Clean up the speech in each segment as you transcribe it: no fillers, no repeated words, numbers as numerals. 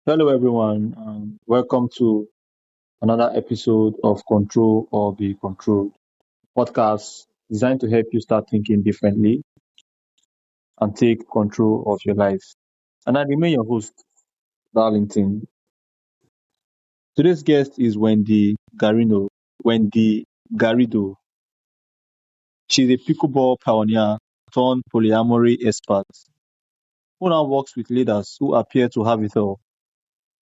Hello, everyone. Welcome to another episode of Control or Be Controlled podcast designed to help you start thinking differently and take control of your life. And I remain your host, Darlington. Today's guest is Wendy Garrido. She's a pickleball pioneer turned polyamory expert who now works with leaders who appear to have it all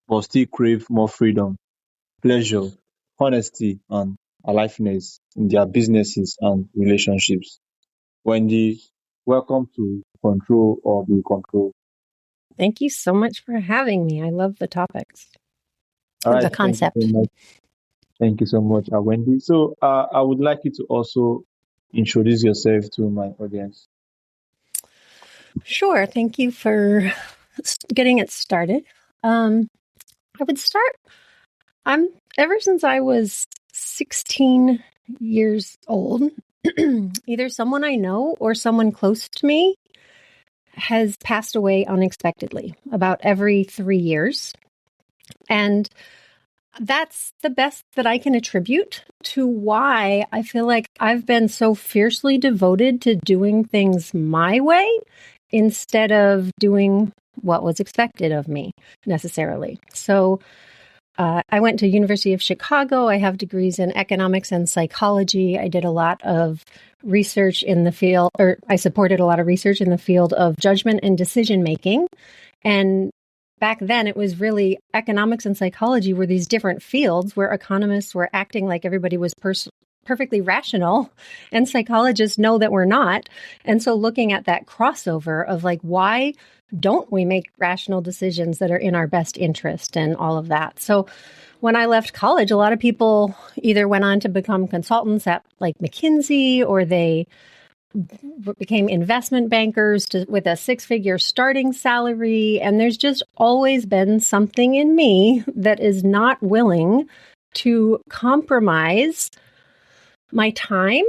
but still crave more freedom, pleasure, honesty, and aliveness in their businesses and relationships. Wendy, welcome to Control or Be Control. Thank you so much for having me. I love the topics, All right, the concept. Thank you so much, Wendy. So, I would like you to also introduce yourself to my audience. Sure. Thank you for getting it started. I would start. Ever since I was 16 years old, either someone I know or someone close to me has passed away unexpectedly about every 3 years. And that's the best that I can attribute to why I feel like I've been so fiercely devoted to doing things my way instead of doing what was expected of me necessarily. So I went to University of Chicago. I have degrees in economics and psychology. I did a lot of research in the field, or I supported a lot of research in the field of judgment and decision making. And back then, it was really economics and psychology were these different fields where economists were acting like everybody was perfectly rational, and psychologists know that we're not. And so looking at that crossover of like, why don't we make rational decisions that are in our best interest and all of that? So when I left college, a lot of people either went on to become consultants at like McKinsey, or they became investment bankers with a six-figure starting salary. And there's just always been something in me that is not willing to compromise my time,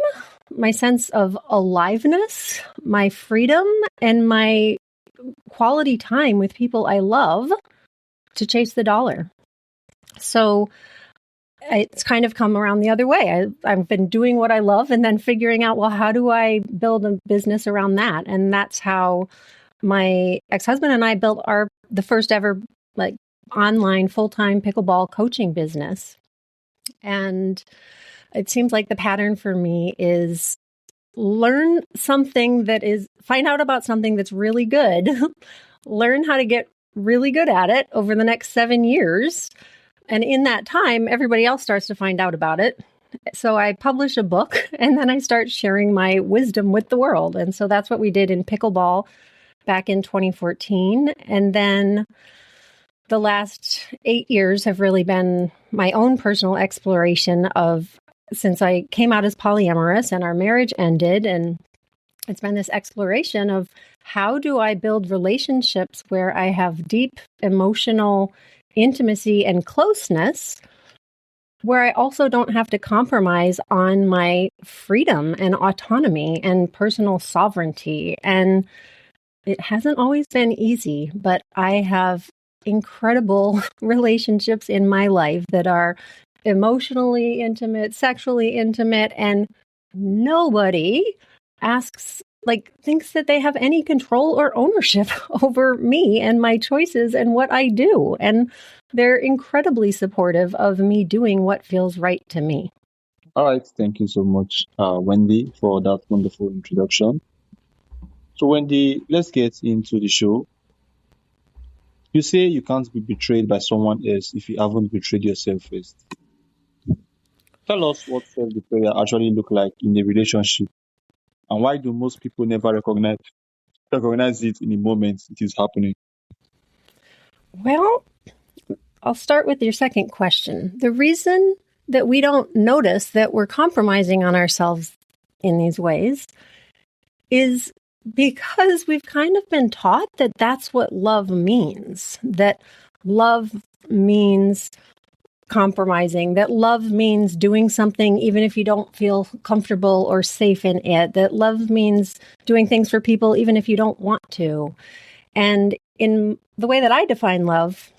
my sense of aliveness, my freedom, and my quality time with people I love to chase the dollar. So it's kind of come around the other way. I've been doing what I love and then figuring out, well, how do I build a business around that? And that's how my ex-husband and I built the first ever like online full-time pickleball coaching business. And it seems like the pattern for me is find out about something that's really good, learn how to get really good at it over the next 7 years. And in that time, everybody else starts to find out about it. So I publish a book and then I start sharing my wisdom with the world. And so that's what we did in pickleball back in 2014. And then the last 8 years have really been my own personal exploration of, since I came out as polyamorous and our marriage ended, and it's been this exploration of how do I build relationships where I have deep emotional intimacy and closeness, where I also don't have to compromise on my freedom and autonomy and personal sovereignty. And it hasn't always been easy, but I have incredible relationships in my life that are emotionally intimate, sexually intimate, and nobody thinks that they have any control or ownership over me and my choices and what I do. And they're incredibly supportive of me doing what feels right to me. All right, thank you so much, Wendy, for that wonderful introduction. So, Wendy, let's get into the show. You say you can't be betrayed by someone else if you haven't betrayed yourself first. Tell us what self-betrayal actually look like in a relationship, and why do most people never recognize it in the moment it is happening? Well, I'll start with your second question. The reason that we don't notice that we're compromising on ourselves in these ways is because we've kind of been taught that that's what love means, that love means compromising, that love means doing something even if you don't feel comfortable or safe in it, that love means doing things for people even if you don't want to. And in the way that I define love,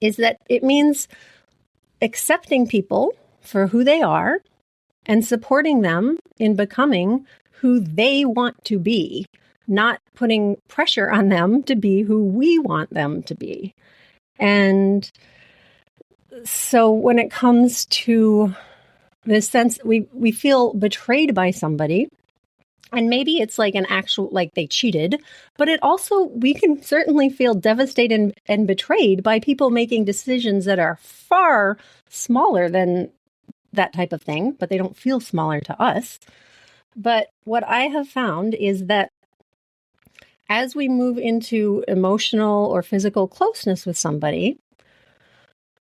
is that it means accepting people for who they are and supporting them in becoming who they want to be, not putting pressure on them to be who we want them to be. And so when it comes to this sense, we feel betrayed by somebody, and maybe it's like an actual, like they cheated, but it also, we can certainly feel devastated and betrayed by people making decisions that are far smaller than that type of thing, but they don't feel smaller to us. But what I have found is that as we move into emotional or physical closeness with somebody,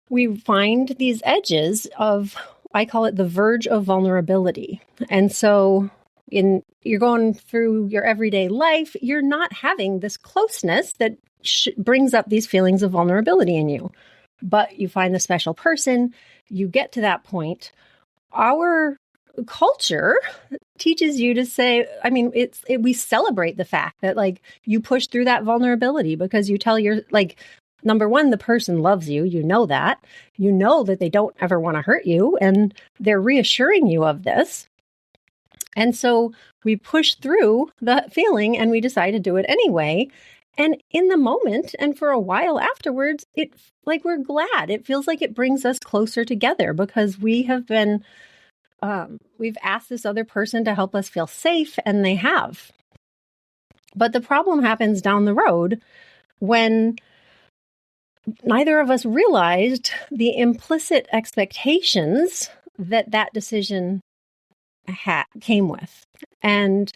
we find these edges of, I call it the verge of vulnerability. And so you're going through your everyday life, you're not having this closeness that brings up these feelings of vulnerability in you. But you find the special person, you get to that point. Our culture teaches you to say, I mean, we celebrate the fact that like you push through that vulnerability because you tell your, like, number one, the person loves you. You know that they don't ever want to hurt you, and they're reassuring you of this. And so we push through the feeling and we decide to do it anyway. And in the moment and for a while afterwards, we're glad. It feels like it brings us closer together because we have been, we've asked this other person to help us feel safe, and they have. But the problem happens down the road when neither of us realized the implicit expectations that decision came with. And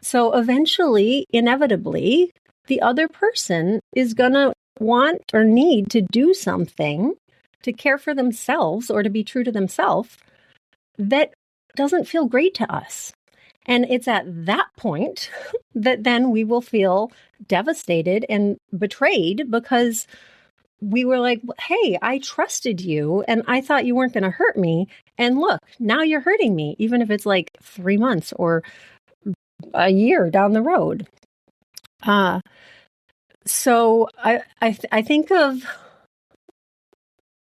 so eventually, inevitably, the other person is going to want or need to do something to care for themselves or to be true to themselves that doesn't feel great to us. And it's at that point that then we will feel devastated and betrayed because we were like, hey, I trusted you and I thought you weren't going to hurt me. And look, now you're hurting me, even if it's like 3 months or a year down the road. So I think of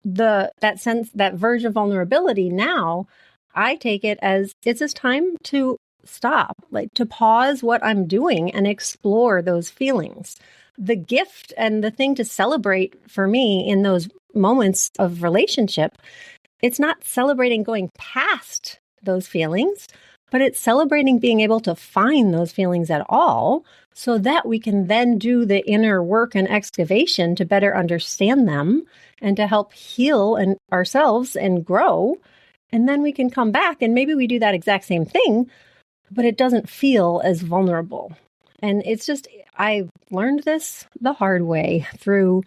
that sense, that verge of vulnerability. Now I take it as it's time to stop, like to pause what I'm doing and explore those feelings. The gift and the thing to celebrate for me in those moments of relationship, it's not celebrating going past those feelings, but it's celebrating being able to find those feelings at all so that we can then do the inner work and excavation to better understand them and to help heal ourselves and grow. And then we can come back and maybe we do that exact same thing, but it doesn't feel as vulnerable. And it's just, I've learned this the hard way through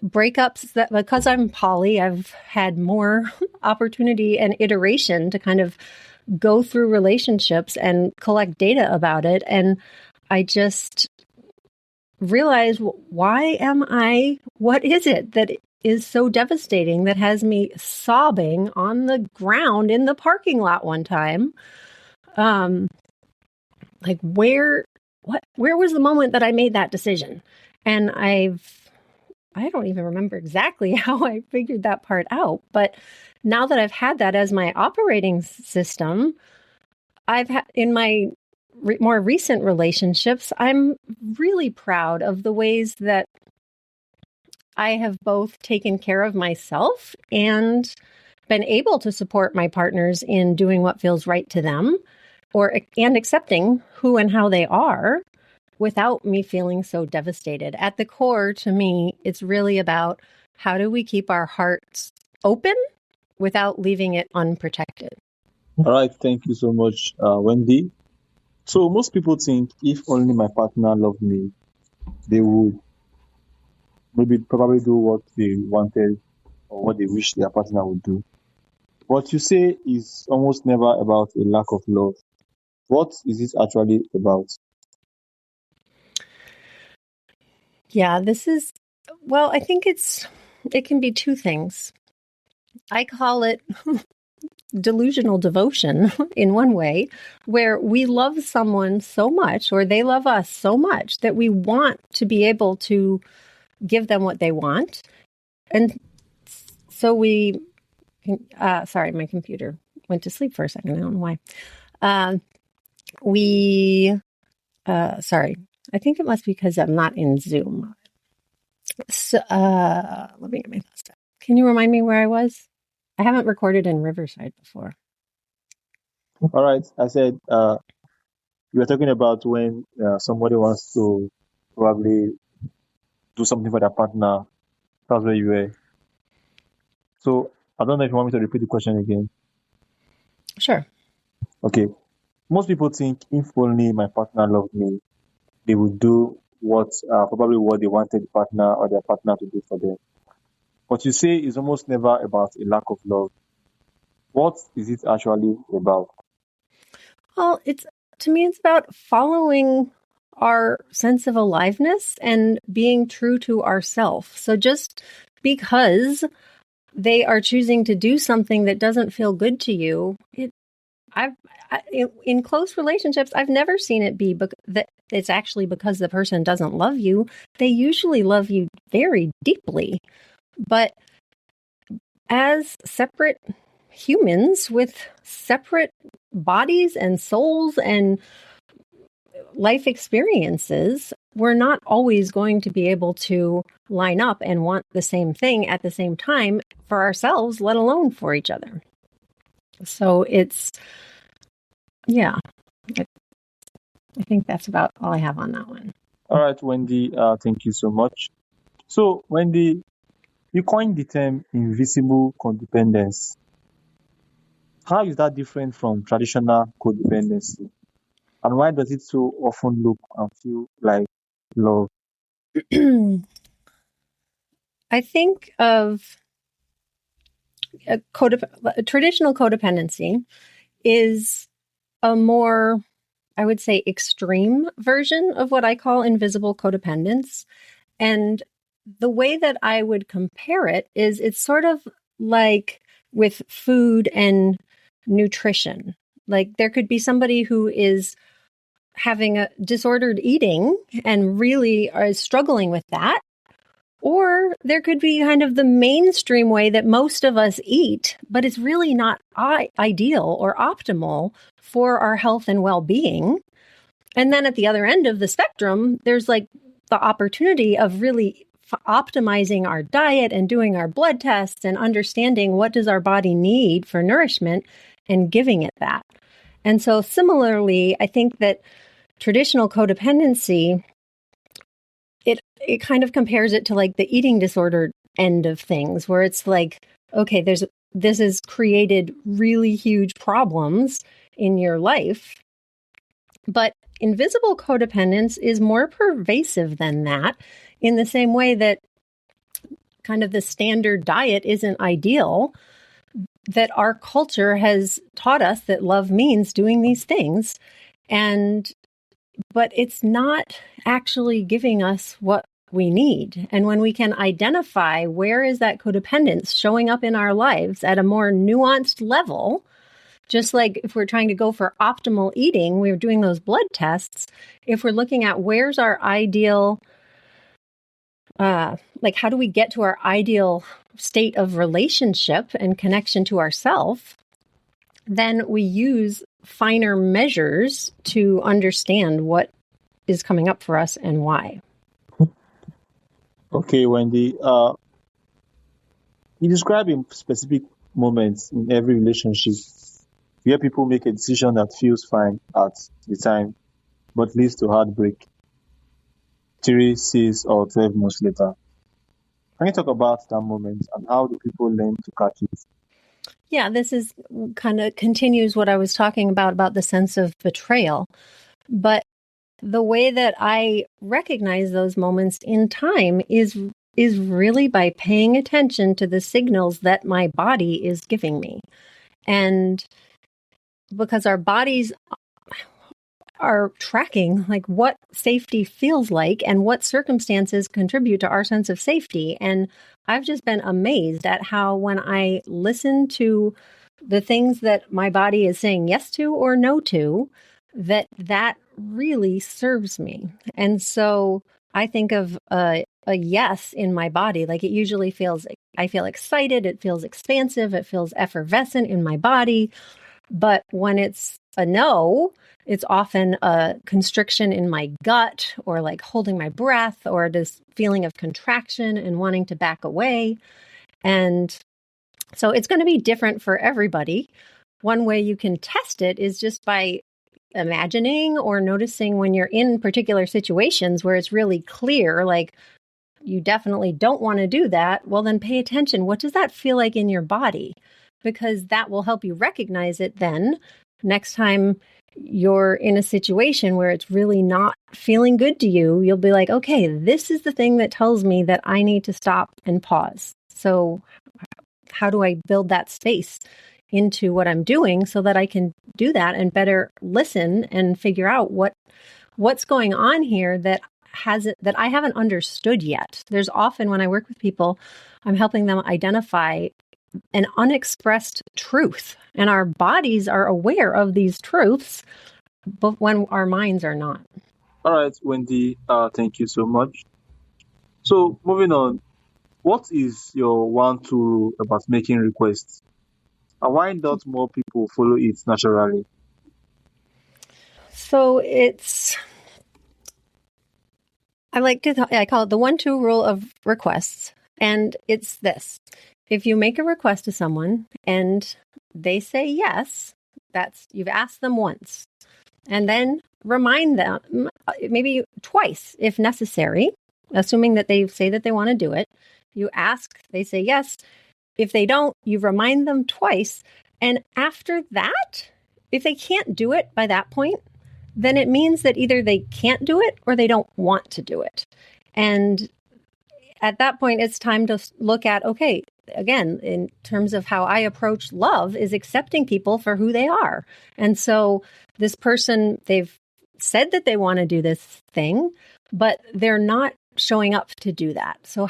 breakups that because I'm poly, I've had more opportunity and iteration to kind of go through relationships and collect data about it. And I just realized, what is it that is so devastating that has me sobbing on the ground in the parking lot one time? Where was the moment that I made that decision? And I don't even remember exactly how I figured that part out. But now that I've had that as my operating system, I've had in my more recent relationships, I'm really proud of the ways that I have both taken care of myself and been able to support my partners in doing what feels right to them and accepting who and how they are without me feeling so devastated. At the core, to me, it's really about how do we keep our hearts open without leaving it unprotected. All right. Thank you so much, Wendy. So most people think if only my partner loved me, they would probably do what they wanted or what they wish their partner would do. What you say is almost never about a lack of love. What is it actually about? Yeah, I think it can be two things. I call it delusional devotion in one way, where we love someone so much or they love us so much that we want to be able to give them what they want. and so sorry, my computer went to sleep for a second. I don't know why. Sorry, I think it must be because I'm not in Zoom. So, let me get my thoughts back. Can you remind me where I was? I haven't recorded in Riverside before. All right. I said you were talking about when somebody wants to probably do something for their partner. That's where you were. So I don't know if you want me to repeat the question again. Sure. Okay. Most people think if only my partner loved me, they would do probably what they wanted the partner or their partner to do for them. But you say it's almost never about a lack of love. What is it actually about? Well, to me, it's about following our sense of aliveness and being true to ourself. So just because they are choosing to do something that doesn't feel good to you, in close relationships, I've never seen it be that it's actually because the person doesn't love you. They usually love you very deeply, but as separate humans with separate bodies and souls and life experiences, we're not always going to be able to line up and want the same thing at the same time for ourselves, let alone for each other. So yeah, I think that's about all I have on that one. All right, Wendy, thank you so much. So, Wendy, you coined the term invisible codependence. How is that different from traditional codependency? And why does it so often look and feel like love? I think of a traditional codependency is a more, I would say, extreme version of what I call invisible codependence. And the way that I would compare it is it's sort of like with food and nutrition. Like there could be somebody who is having a disordered eating and really is struggling with that. Or there could be kind of the mainstream way that most of us eat, but it's really not ideal or optimal for our health and well-being. And then at the other end of the spectrum, there's like the opportunity of really optimizing our diet and doing our blood tests and understanding what does our body need for nourishment and giving it that. And so similarly, I think that traditional codependency, it kind of compares it to like the eating disorder end of things, where it's like, okay, this has created really huge problems in your life. But invisible codependence is more pervasive than that, in the same way that kind of the standard diet isn't ideal, that our culture has taught us that love means doing these things. But it's not actually giving us what we need. And when we can identify where is that codependence showing up in our lives at a more nuanced level, just like if we're trying to go for optimal eating, we're doing those blood tests. If we're looking at where's our ideal, like how do we get to our ideal state of relationship and connection to ourself, then we use finer measures to understand what is coming up for us and why. Okay, Wendy, you describe in specific moments in every relationship where people make a decision that feels fine at the time, but leads to heartbreak 3, 6, or 12 months later. Can you talk about that moment and how do people learn to catch it? Yeah, this is kind of continues what I was talking about the sense of betrayal. But the way that I recognize those moments in time is really by paying attention to the signals that my body is giving me. And because our bodies are tracking like what safety feels like and what circumstances contribute to our sense of safety. And I've just been amazed at how when I listen to the things that my body is saying yes to or no to, that really serves me. And so I think of a a yes in my body. Like it usually feels, I feel excited, it feels expansive, it feels effervescent in my body. But when it's a no, it's often a constriction in my gut or like holding my breath or this feeling of contraction and wanting to back away. And so it's going to be different for everybody. One way you can test it is just by imagining or noticing when you're in particular situations where it's really clear, like you definitely don't want to do that. Well, then pay attention. What does that feel like in your body? Because that will help you recognize it then next time you're in a situation where it's really not feeling good to you. You'll be like, okay, this is the thing that tells me that I need to stop and pause. So how do I build that space into what I'm doing so that I can do that and better listen and figure out what's going on here that I haven't understood yet. There's often when I work with people, I'm helping them identify an unexpressed truth, and our bodies are aware of these truths, but when our minds are not. All right, Wendy, thank you so much. So moving on, what is your one-two rule about making requests? And why don't more people follow it naturally? So I call it the 1-2 rule of requests. And it's this: if you make a request to someone and they say yes, you've asked them once, and then remind them maybe twice if necessary, assuming that they say that they want to do it. You ask, they say yes. If they don't, you remind them twice. And after that, if they can't do it by that point, then it means that either they can't do it or they don't want to do it. And at that point, it's time to look at, okay, again, in terms of how I approach love is accepting people for who they are. And so this person, they've said that they want to do this thing, but they're not showing up to do that. So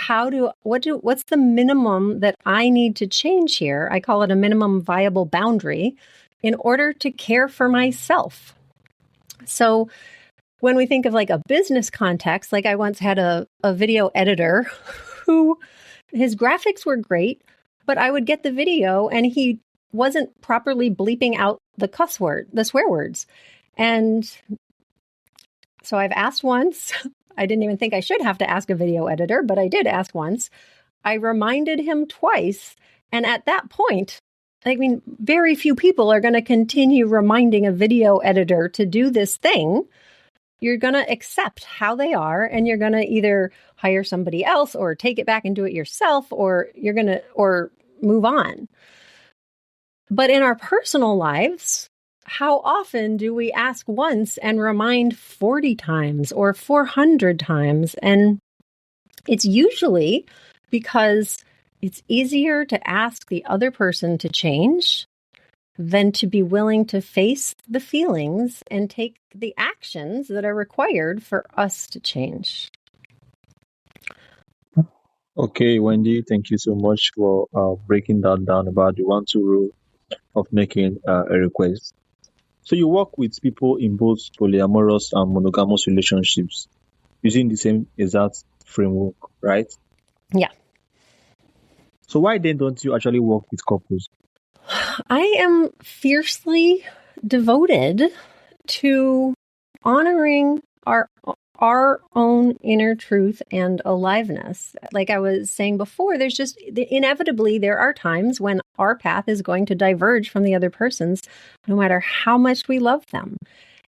what's the minimum that I need to change here? I call it a minimum viable boundary in order to care for myself. So when we think of like a business context, like I once had a video editor who his graphics were great, but I would get the video and he wasn't properly bleeping out the swear words. And so I've asked once. I didn't even think I should have to ask a video editor, but I did ask once. I reminded him twice. And at that point, I mean, very few people are going to continue reminding a video editor to do this thing. You're going to accept how they are, and you're going to either hire somebody else or take it back and do it yourself, or or move on. But in our personal lives, how often do we ask once and remind 40 times or 400 times? And it's usually because it's easier to ask the other person to change than to be willing to face the feelings and take the actions that are required for us to change. Okay, Wendy, thank you so much for breaking that down about the one-two rule of making a request. So you work with people in both polyamorous and monogamous relationships using the same exact framework, right? Yeah. So why then don't you actually work with couples? I am fiercely devoted to honoring our own inner truth and aliveness. Like I was saying before, inevitably there are times when our path is going to diverge from the other person's, no matter how much we love them.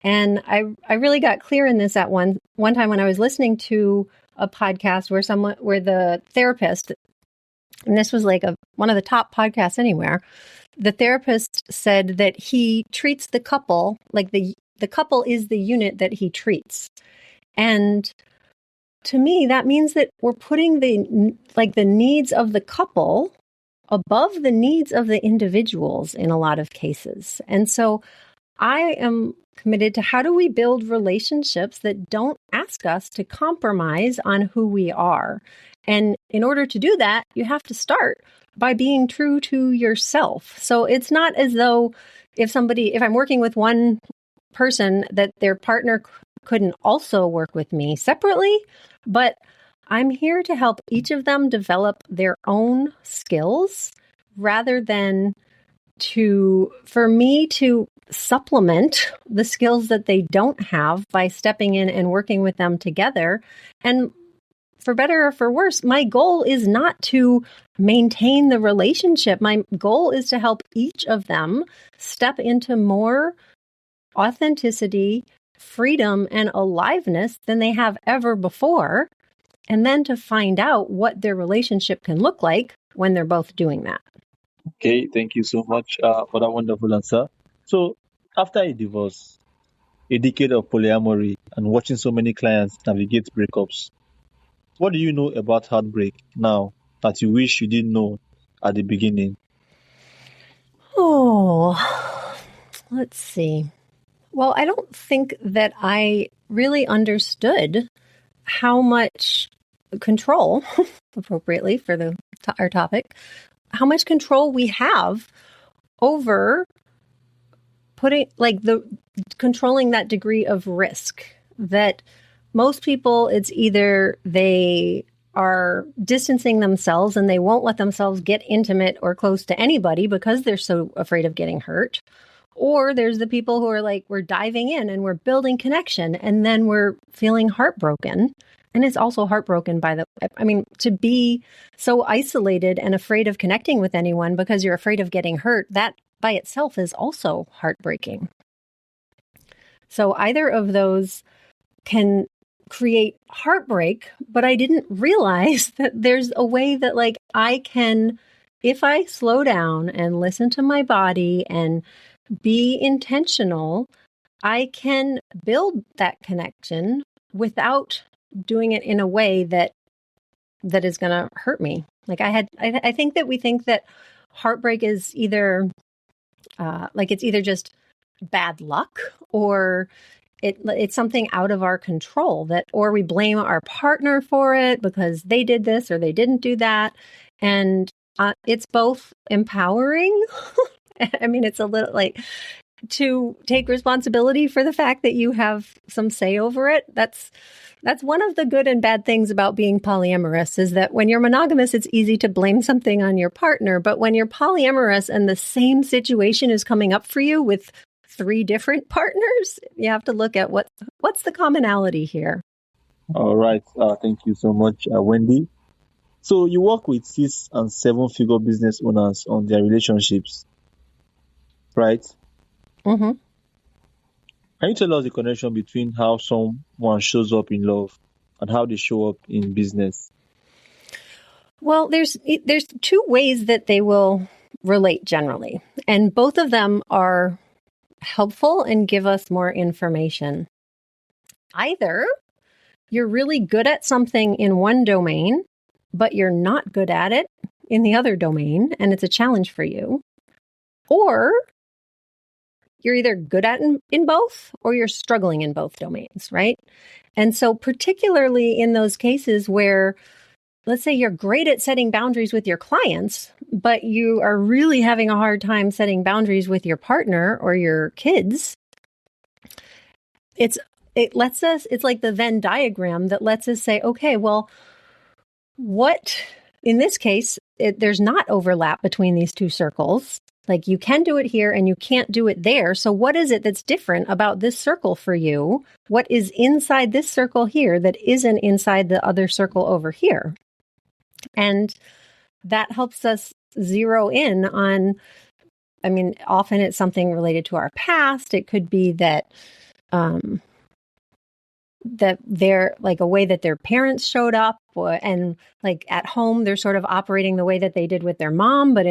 And I really got clear in this at one time when I was listening to a podcast where the therapist, and this was like one of the top podcasts anywhere, the therapist said that he treats the couple like the couple is the unit that he treats. And to me, that means that we're putting the needs of the couple above the needs of the individuals in a lot of cases. And so I am committed to how do we build relationships that don't ask us to compromise on who we are. And in order to do that, you have to start by being true to yourself. So it's not as though if I'm working with one person that their partner couldn't also work with me separately, but I'm here to help each of them develop their own skills rather than for me to supplement the skills that they don't have by stepping in and working with them together. And for better or for worse, my goal is not to maintain the relationship. My goal is to help each of them step into more authenticity, freedom, and aliveness than they have ever before, and then to find out what their relationship can look like when they're both doing that. Okay, thank you so much for that wonderful answer. So, after a divorce, a decade of polyamory, and watching so many clients navigate breakups, what do you know about heartbreak now that you wish you didn't know at the beginning? Oh, let's see. Well, I don't think that I really understood how much control, appropriately for our topic, how much control we have over controlling that degree of risk. That most people, it's either they are distancing themselves and they won't let themselves get intimate or close to anybody because they're so afraid of getting hurt. Or there's the people who are like, we're diving in and we're building connection and then we're feeling heartbroken. And it's also heartbroken to be so isolated and afraid of connecting with anyone because you're afraid of getting hurt, that by itself is also heartbreaking. So either of those can create heartbreak, but I didn't realize that there's a way that I can, if I slow down and listen to my body and be intentional, I can build that connection without doing it in a way that is going to hurt me. I think that we think that heartbreak is either it's either just bad luck or it's something out of our control, or we blame our partner for it because they did this or they didn't do that. And it's both empowering. I mean, it's a little to take responsibility for the fact that you have some say over it. That's one of the good and bad things about being polyamorous, is that when you're monogamous, it's easy to blame something on your partner. But when you're polyamorous and the same situation is coming up for you with 3 different partners, you have to look at what's the commonality here. All right. Thank you so much, Wendy. So you work with 6 and 7-figure business owners on their relationships, right? Mm-hmm. Can you tell us the connection between how someone shows up in love and how they show up in business? Well, there's 2 ways that they will relate generally, and both of them are helpful and give us more information. Either you're really good at something in one domain, but you're not good at it in the other domain, and it's a challenge for you. Or you're either good at in both or you're struggling in both domains, right? And so particularly in those cases where, let's say you're great at setting boundaries with your clients, but you are really having a hard time setting boundaries with your partner or your kids, it's like the Venn diagram that lets us say, okay, well, what in this case, there's not overlap between these 2 circles. Like you can do it here and you can't do it there. So what is it that's different about this circle for you? What is inside this circle here that isn't inside the other circle over here? And that helps us zero in on, often it's something related to our past. It could be that that they're like a way that their parents showed up, and like at home, they're sort of operating the way that they did with their mom, but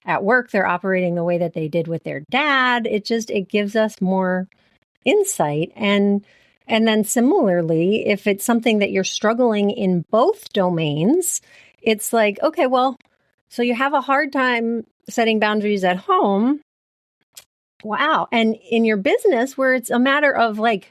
at work, they're operating the way that they did with their dad. It gives us more insight. And then similarly, if it's something that you're struggling in both domains, it's like, okay, well, so you have a hard time setting boundaries at home. Wow. And in your business, where it's a matter of like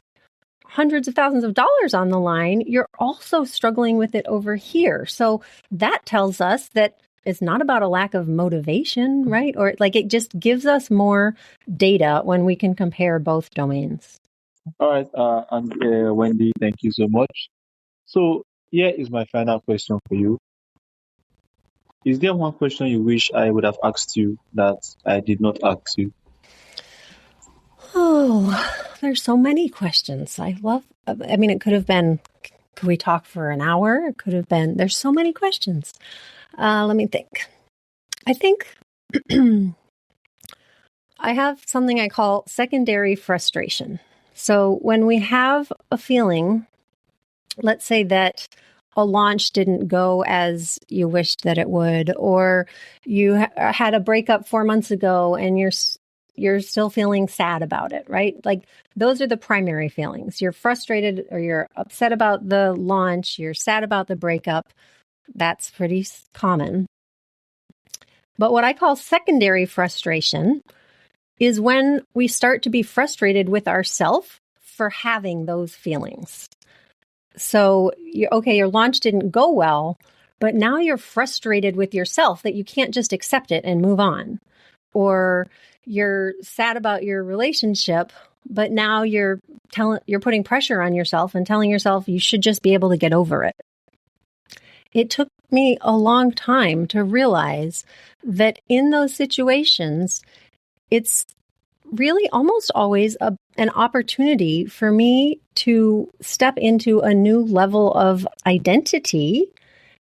hundreds of thousands of dollars on the line, you're also struggling with it over here. So that tells us that it's not about a lack of motivation, right? Or like it just gives us more data when we can compare both domains. All right. And Wendy, thank you so much. So here is my final question for you. Is there one question you wish I would have asked you that I did not ask you? Oh, there's so many questions. I mean, it could have been, could we talk for an hour? It could have been, there's so many questions. Let me think. I think I have something I call secondary frustration. So when we have a feeling, let's say that a launch didn't go as you wished that it would, or you had a breakup 4 months ago and you're still feeling sad about it, right? Like those are the primary feelings. You're frustrated or you're upset about the launch, you're sad about the breakup. That's pretty common. But what I call secondary frustration is when we start to be frustrated with ourselves for having those feelings. So, your launch didn't go well, but now you're frustrated with yourself that you can't just accept it and move on. Or you're sad about your relationship, but now you're putting pressure on yourself and telling yourself you should just be able to get over it. It took me a long time to realize that in those situations, it's really almost always an opportunity for me to step into a new level of identity.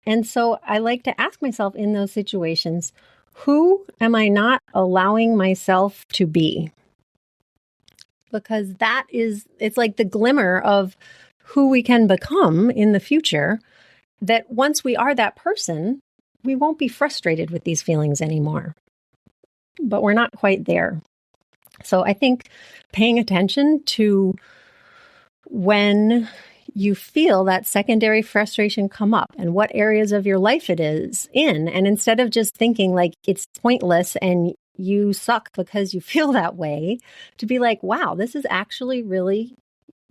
And so I like to ask myself in those situations, who am I not allowing myself to be? Because it's like the glimmer of who we can become in the future, that once we are that person, we won't be frustrated with these feelings anymore. But we're not quite there. So I think paying attention to when you feel that secondary frustration come up and what areas of your life it is in. And instead of just thinking like it's pointless and you suck because you feel that way, to be like, wow, this is actually really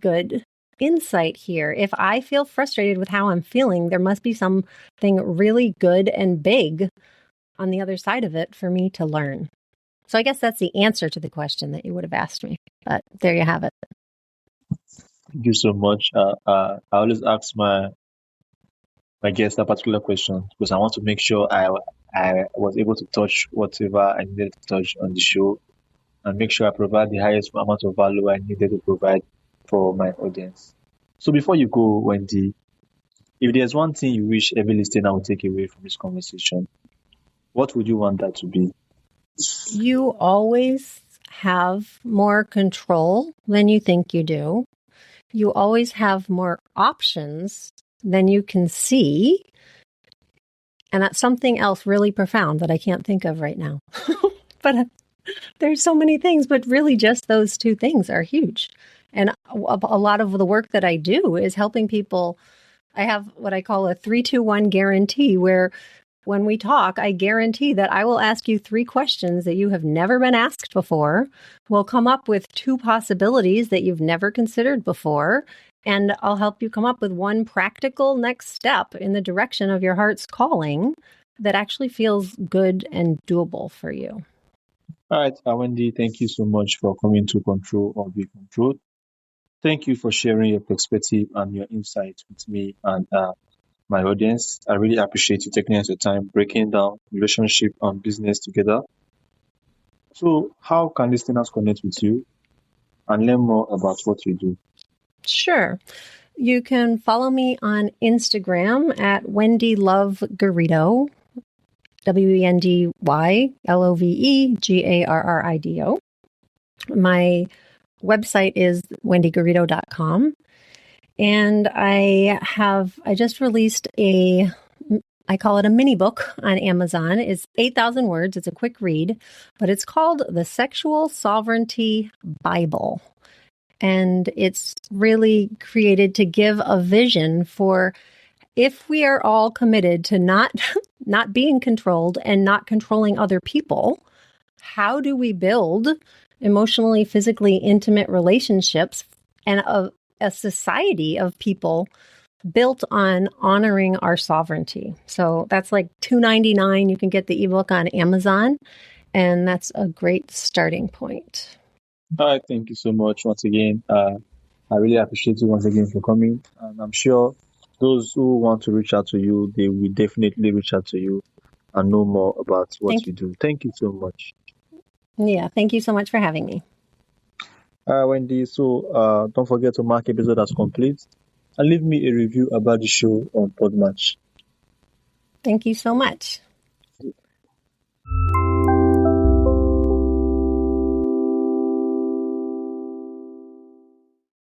good insight here. If I feel frustrated with how I'm feeling, there must be something really good and big on the other side of it for me to learn. So I guess that's the answer to the question that you would have asked me. But there you have it. Thank you so much. I always ask my guests a particular question because I want to make sure I was able to touch whatever I needed to touch on the show and make sure I provide the highest amount of value I needed to provide for my audience. So before you go, Wendy, if there's one thing you wish every listener would take away from this conversation, what would you want that to be? You always have more control than you think you do. You always have more options than you can see. And that's something else really profound that I can't think of right now. But there's so many things, but really just those two things are huge. And a lot of the work that I do is helping people. I have what I call a 3-2-1 guarantee, where when we talk, I guarantee that I will ask you 3 questions that you have never been asked before. We'll come up with 2 possibilities that you've never considered before. And I'll help you come up with one practical next step in the direction of your heart's calling that actually feels good and doable for you. All right, Wendy, thank you so much for coming to Control or Be Controlled. Thank you for sharing your perspective and your insights with me and my audience. I really appreciate you taking your time breaking down relationship and business together. So, how can listeners connect with you and learn more about what you do? Sure. You can follow me on Instagram at Wendy Love Garrido, WendyLoveGarrido. My website is wendygarrido.com. And I just released I call it a mini book on Amazon. It's 8,000 words. It's a quick read, but it's called The Sexual Sovereignty Bible. And it's really created to give a vision for if we are all committed to not being controlled and not controlling other people, how do we build emotionally, physically intimate relationships and a society of people built on honoring our sovereignty? So that's like $2.99. You can get the ebook on Amazon, and that's a great starting point. All right, thank you so much once again. I really appreciate you once again for coming, and I'm sure Those who want to reach out to you, they will definitely reach out to you and know more about what Thank you do. Thank you so much. Yeah, thank you so much for having me. Wendy, so don't forget to mark episode as complete and leave me a review about the show on Podmatch. Thank you so much.